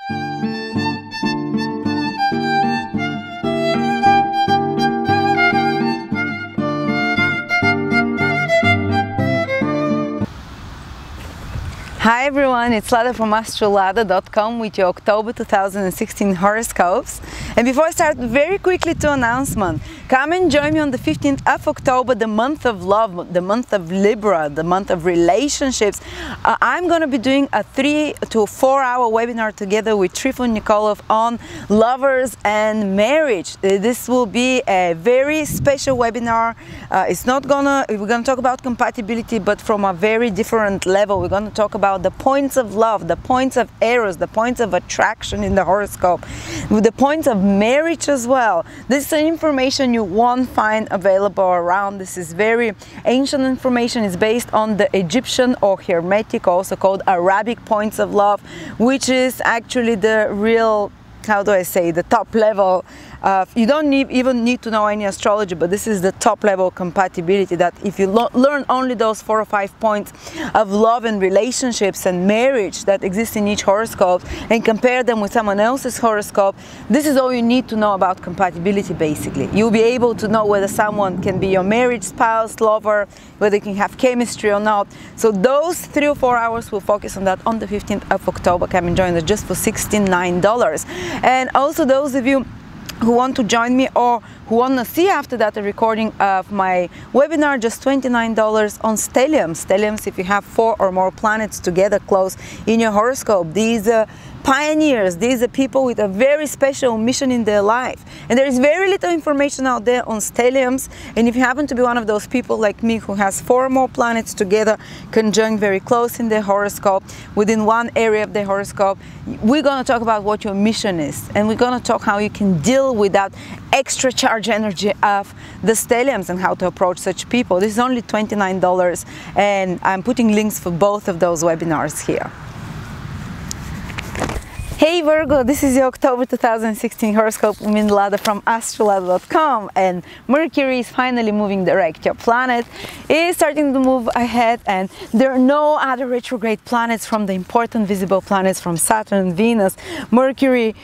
Hi everyone, it's Lada from Astrology.com with your October 2016 horoscopes. And before I start, very quickly two announcements. Come and join me on the 15th of October, the month of love, the month of Libra, the month of relationships. I'm going to be doing a 3 to 4 hour webinar together with Trifon Nikolov on lovers and marriage. This will be a very special webinar. We're gonna talk about compatibility, but from a very different level. We're going to talk about the points of love, the points of eros, the points of attraction in the horoscope, with the points of marriage as well. This is information you won't find available around. This is very ancient information. It's based on the Egyptian or Hermetic, also called Arabic points of love, which is actually the real, how do I say, the top level. You don't even need to know any astrology, but this is the top level compatibility, that if you learn only those 4 or 5 points of love and relationships and marriage that exist in each horoscope and compare them with someone else's horoscope, this is all you need to know about compatibility basically. You'll be able to know whether someone can be your marriage spouse, lover, whether you can have chemistry or not. So those 3 or 4 hours will focus on that on the 15th of October. Come and join us just for $69. And also those of you who want to join me or who want to see after that a recording of my webinar, just $29 on stelliums. Stelliums, if you have 4 or more planets together close in your horoscope. These are pioneers, these are people with a very special mission in their life. And there is very little information out there on stelliums. And if you happen to be one of those people like me who has 4 or more planets together conjunct very close in their horoscope, within one area of their horoscope, we're going to talk about what your mission is. And we're going to talk how you can deal with that extra charge energy of the stelliums and how to approach such people. This is only $29, and I'm putting links for both of those webinars here. Hey Virgo, this is your October 2016 horoscope with me, Lada from Astrology.com, and Mercury is finally moving direct. Your planet is starting to move ahead, and there are no other retrograde planets from the important visible planets from Saturn, Venus, Mercury,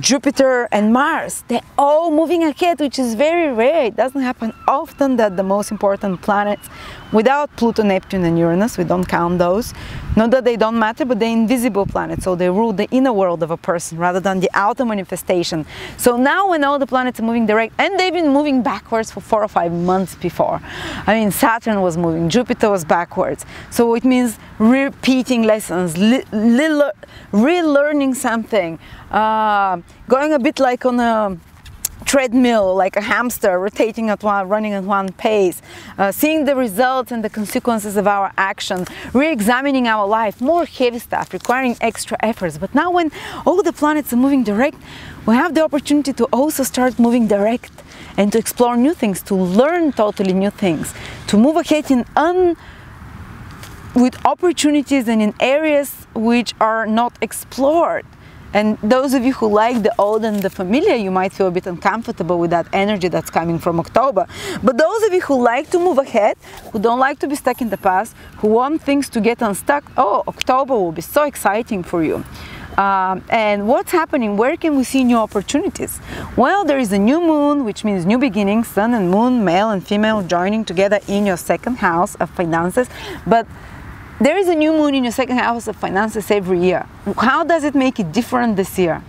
Jupiter and Mars. They're all moving ahead, which is very rare. It doesn't happen often that the most important planets, without Pluto, Neptune and Uranus, we don't count those. Not that they don't matter, but they're invisible planets, so they rule the inner world of a person rather than the outer manifestation. So now when all the planets are moving direct, and they've been moving backwards for 4 or 5 months before. I mean, Saturn was moving, Jupiter was backwards. So it means repeating lessons, relearning something, going a bit like on a treadmill, like a hamster, rotating at one, running at one pace, seeing the results and the consequences of our action, re-examining our life, more heavy stuff, requiring extra efforts. But now when all the planets are moving direct, we have the opportunity to also start moving direct and to explore new things, to learn totally new things, to move ahead with opportunities and in areas which are not explored. And those of you who like the old and the familiar, you might feel a bit uncomfortable with that energy that's coming from October. But those of you who like to move ahead, who don't like to be stuck in the past, who want things to get unstuck, oh, October will be so exciting for you. And what's happening? Where can we see new opportunities? Well, there is a new moon, which means new beginnings, sun and moon, male and female joining together in your second house of finances. But there is a new moon in your second house of finances every year. How does it make it different this year?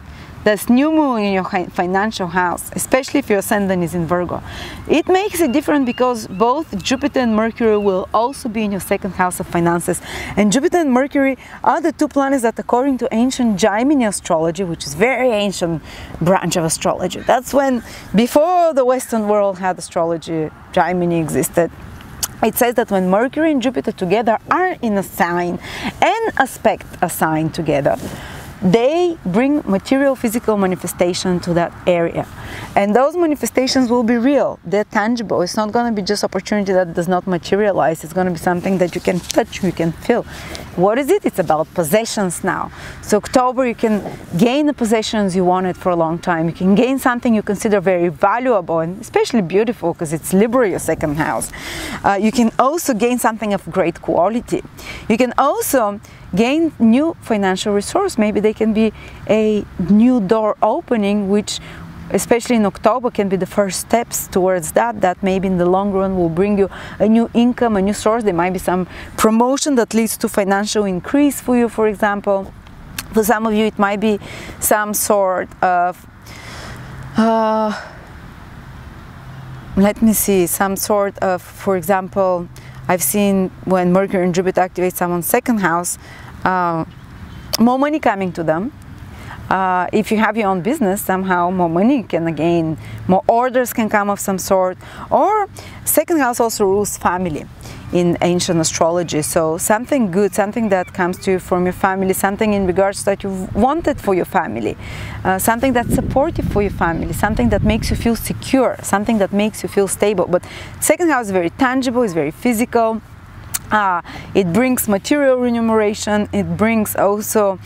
There's new moon in your financial house, especially if your ascendant is in Virgo. It makes it different because both Jupiter and Mercury will also be in your second house of finances. And Jupiter and Mercury are the 2 planets that, according to ancient Gemini astrology, which is very ancient branch of astrology, that's when, before the Western world had astrology, Gemini existed. It says that when Mercury and Jupiter together are in a sign and aspect a sign together, they bring material physical manifestation to that area. And those manifestations will be real, they're tangible. It's not going to be just opportunity that does not materialize. It's going to be something that you can touch, you can feel. What is it? It's about possessions now. So October, you can gain the possessions you wanted for a long time. You can gain something you consider very valuable and especially beautiful because it's Libra, your second house. You can also gain something of great quality. You can also gain new financial resource. Maybe they can be a new door opening, which especially in October can be the first steps towards that maybe in the long run will bring you a new income, a new source. There might be some promotion that leads to financial increase for you, for example. For some of you it might be some sort of let me see, some sort of, for example, I've seen when Mercury and Jupiter activate someone's second house, more money coming to them. If you have your own business, somehow more money can gain, more orders can come of some sort. Or second house also rules family in ancient astrology. So something good, something that comes to you from your family, something in regards that you've wanted for your family, something that's supportive for your family, something that makes you feel secure, something that makes you feel stable. But second house is very tangible, it's very physical. It brings material remuneration, it brings also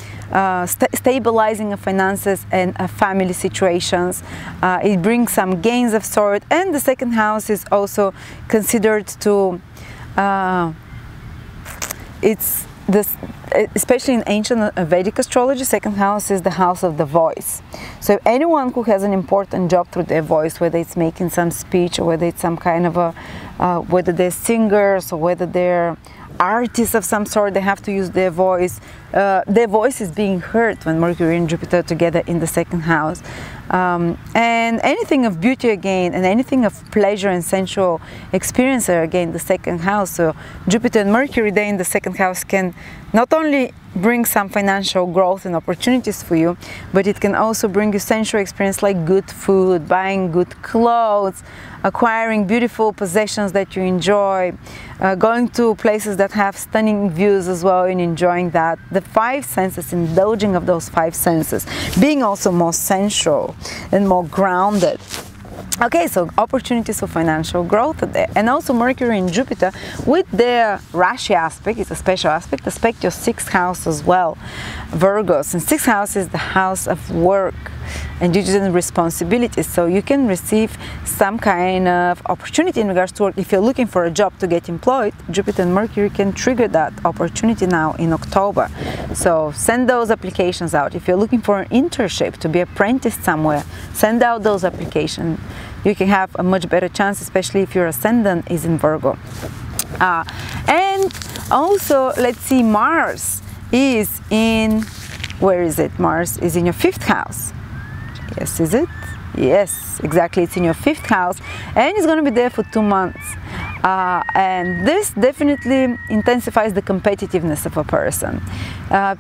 stabilizing of finances and family situations. It brings some gains of sort, and the second house is also considered to it's this, especially in ancient Vedic astrology, second house is the house of the voice. So anyone who has an important job through their voice, whether it's making some speech or whether it's some kind of a whether they're singers or whether they're artists of some sort, they have to use their voice. Their voice is being heard when Mercury and Jupiter together in the second house. And anything of beauty again, and anything of pleasure and sensual experience are again the second house. So Jupiter and Mercury there in the second house can not only bring some financial growth and opportunities for you, but it can also bring you sensual experience like good food, buying good clothes, acquiring beautiful possessions that you enjoy, going to places that have stunning views as well and enjoying that. The five senses, indulging of those five senses, being also more sensual and more grounded. Okay, so opportunities for financial growth there. And also Mercury and Jupiter with their Rashi aspect, it's a special aspect your sixth house as well, Virgos. And sixth house is the house of work and duties and responsibilities. So you can receive some kind of opportunity in regards to work. If you're looking for a job to get employed, Jupiter and Mercury can trigger that opportunity now in October. So send those applications out. If you're looking for an internship to be apprenticed somewhere, send out those applications. You can have a much better chance, especially if your ascendant is in Virgo. And also, let's see, Mars is in, where is it? Mars is in your fifth house. Yes, is it? Yes, exactly, it's in your fifth house, and it's going to be there for 2 months. And this definitely intensifies the competitiveness of a person.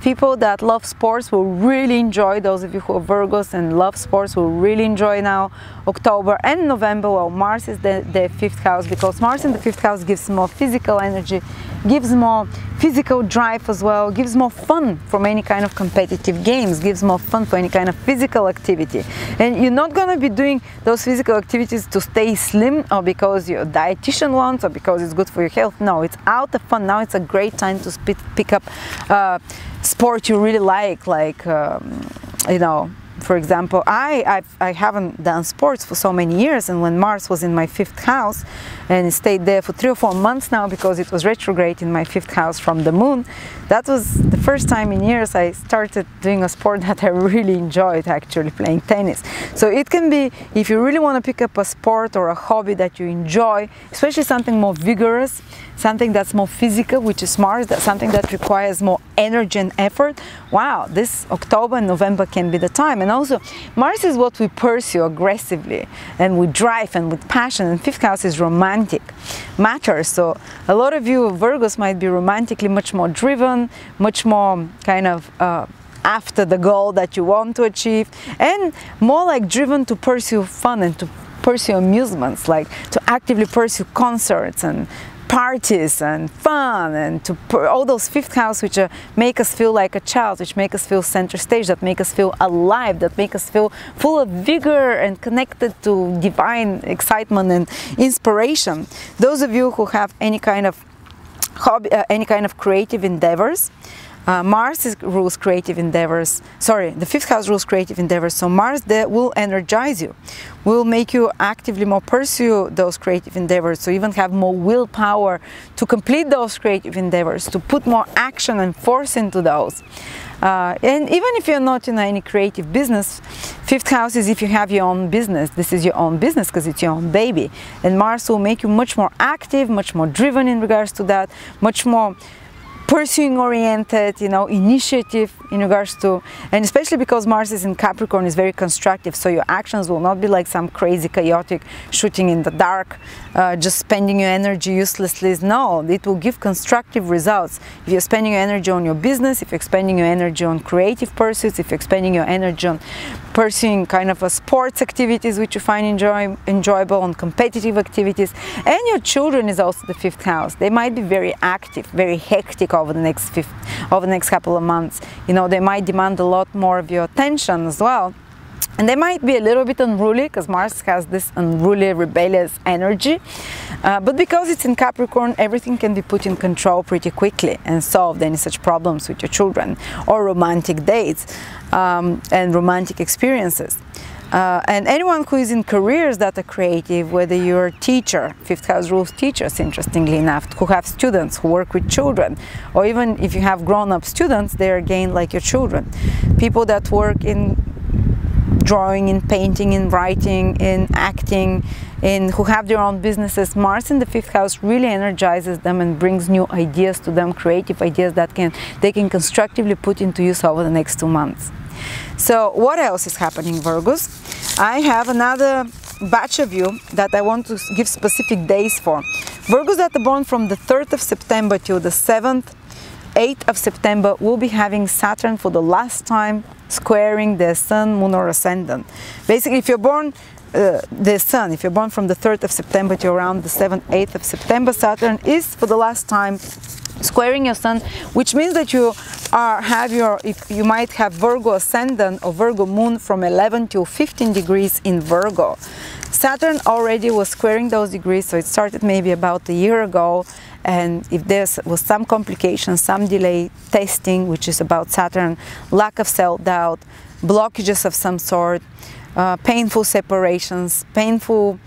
People that love sports will really enjoy, those of you who are Virgos and love sports will really enjoy now October and November. Well, Mars is the fifth house, because Mars in the fifth house gives more physical energy, gives more physical drive as well, gives more fun from any kind of competitive games, gives more fun for any kind of physical activity. And you're not going to be doing those physical activities to stay slim or because your dietitian wants or because it's good for your health. No, it's out of fun. Now it's a great time to pick up sport you really like you know, for example, I haven't done sports for so many years, and when Mars was in my fifth house and it stayed there for 3 or 4 months now because it was retrograde in my fifth house from the moon, that was the first time in years I started doing a sport that I really enjoyed, actually playing tennis. So it can be, if you really want to pick up a sport or a hobby that you enjoy, especially something more vigorous, something that's more physical, which is Mars, that's something that requires more energy and effort. Wow, this October and November can be the time. And also, Mars is what we pursue aggressively and with drive and with passion, and fifth house is romantic matters. So a lot of you Virgos might be romantically much more driven, much more kind of after the goal that you want to achieve, and more like driven to pursue fun and to pursue amusements, like to actively pursue concerts and parties and fun, and to all those fifth house which make us feel like a child, which make us feel center stage, that make us feel alive, that make us feel full of vigor and connected to divine excitement and inspiration. Those of you who have any kind of hobby, any kind of creative endeavors, Mars rules creative endeavors. Sorry, the 5th house rules creative endeavors. So Mars there will energize you, will make you actively more pursue those creative endeavors, so even have more willpower to complete those creative endeavors, to put more action and force into those. And even if you're not in any creative business, 5th house is if you have your own business. This is your own business because it's your own baby. And Mars will make you much more active, much more driven in regards to that, much more pursuing oriented, initiative in regards to, and especially because Mars is in Capricorn, is very constructive, so your actions will not be like some crazy chaotic shooting in the dark, just spending your energy uselessly. No, it will give constructive results. If you're spending your energy on your business, if you're spending your energy on creative pursuits, if you're spending your energy on pursuing kind of a sports activities which you find enjoyable, on competitive activities, and your children is also the 5th house. They might be very active, very hectic over the next couple of months. They might demand a lot more of your attention as well. And they might be a little bit unruly because Mars has this unruly, rebellious energy. But because it's in Capricorn, everything can be put in control pretty quickly and solved, any such problems with your children or romantic dates and romantic experiences. And anyone who is in careers that are creative, whether you're a teacher, 5th house rules teachers, interestingly enough, who have students, who work with children, or even if you have grown-up students, they're again like your children. People that work in drawing, in painting, in writing, in acting, who have their own businesses, Mars in the 5th house really energizes them and brings new ideas to them, creative ideas that they can constructively put into use over the next 2 months. So what else is happening, Virgos? I have another batch of you that I want to give specific days for. Virgos that are born from the 3rd of September till the 7th, 8th of September will be having Saturn for the last time squaring their Sun, Moon or Ascendant. Basically, if you're born the Sun, if you're born from the 3rd of September to around the 7th, 8th of September, Saturn is for the last time squaring your Sun, which means that you you might have Virgo Ascendant or Virgo Moon from 11 to 15 degrees in Virgo. Saturn already was squaring those degrees, so it started maybe about a year ago. And if there was some complications, some delay, testing, which is about Saturn, lack of self-doubt, blockages of some sort, painful separations, painful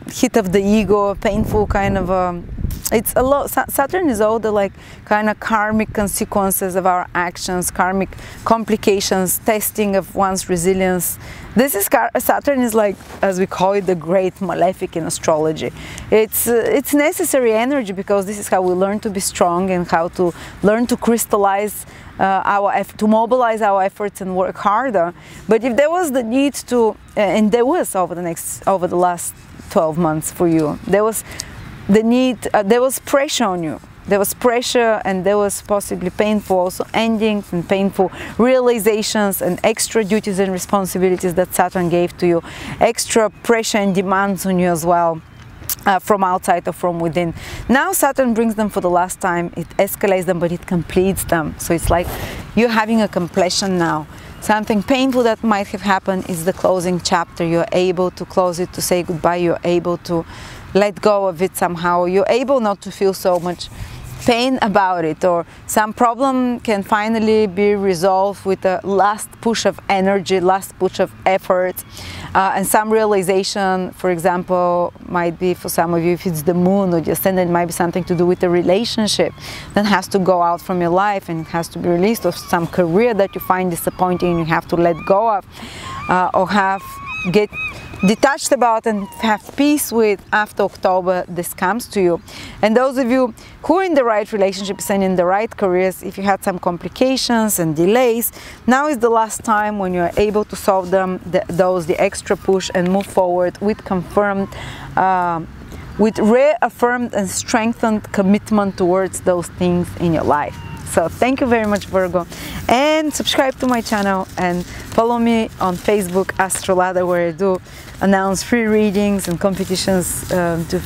hit of the ego, painful kind of it's a lot. Saturn is all the kind of karmic consequences of our actions, karmic complications, testing of one's resilience. This is Saturn is like, as we call it, the great malefic in astrology. It's necessary energy because this is how we learn to be strong and how to learn to crystallize to mobilize our efforts and work harder. But if there was the need to, and there was over the last 12 months for you, there was the need, there was pressure on you. There was pressure, and there was possibly painful also endings and painful realizations and extra duties and responsibilities that Saturn gave to you, extra pressure and demands on you as well. From outside or from within. Now Saturn brings them for the last time. It escalates them, but it completes them. So it's like you're having a completion now. Something painful that might have happened is the closing chapter. You're able to close it, to say goodbye. You're able to let go of it somehow. You're able not to feel so much pain about it, or some problem can finally be resolved with a last push of energy, last push of effort, and some realization. For example, might be for some of you, if it's the moon or the ascendant, it might be something to do with a relationship that has to go out from your life and it has to be released, or some career that you find disappointing and you have to let go of, or get detached about and have peace with. After October, this comes to you. And those of you who are in the right relationships and in the right careers, if you had some complications and delays, now is the last time when you're able to solve them, the extra push, and move forward with confirmed, with reaffirmed and strengthened commitment towards those things in your life. So thank you very much, Virgo, and subscribe to my channel and follow me on Facebook, Astrology, where I do announce free readings and competitions to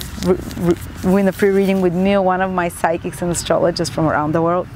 win a free reading with me or one of my psychics and astrologers from around the world.